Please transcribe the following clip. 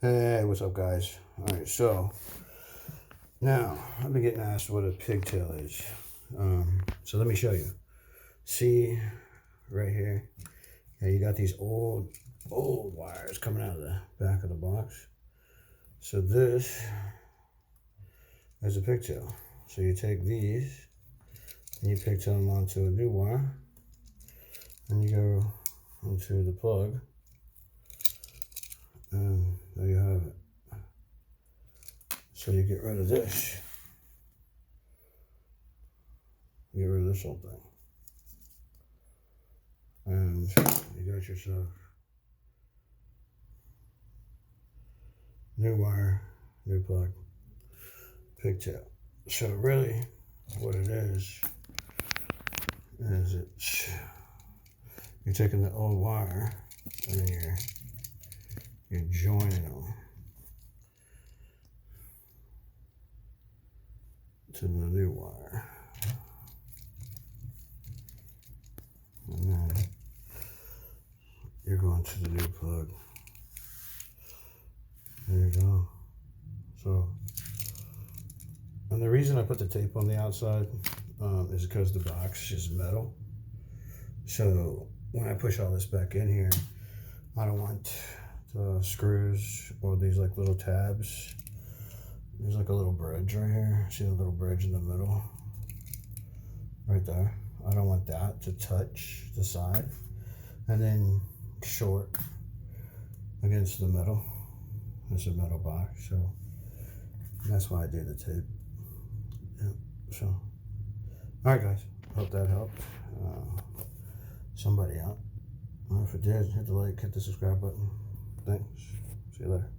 Hey, what's up, guys? Alright, so now I've been getting asked what a pigtail is. So let me show you. See right here? Yeah, you got these old wires coming out of the back of the box. So this is a pigtail. So you take these and you pigtail them onto a new wire, and you go into the plug, and there you have it. So you get rid of this. Get rid of this whole thing. And you got yourself new wire, new plug, pigtail. So really what it is it's you're taking the old wire and then you're joining them to the new wire. And then you're going to the new plug. There you go. So, and the reason I put the tape on the outside is because the box is metal. So when I push all this back in here, I don't want the screws or these like little tabs. There's like a little bridge right here. See the little bridge in the middle? Right there. I don't want that to touch the side and then short against the metal. It's a metal box, so that's why I do the tape. Yep. So, all right, guys. Hope that helped somebody out. If it did, hit the like, hit the subscribe button. Thanks. See you later.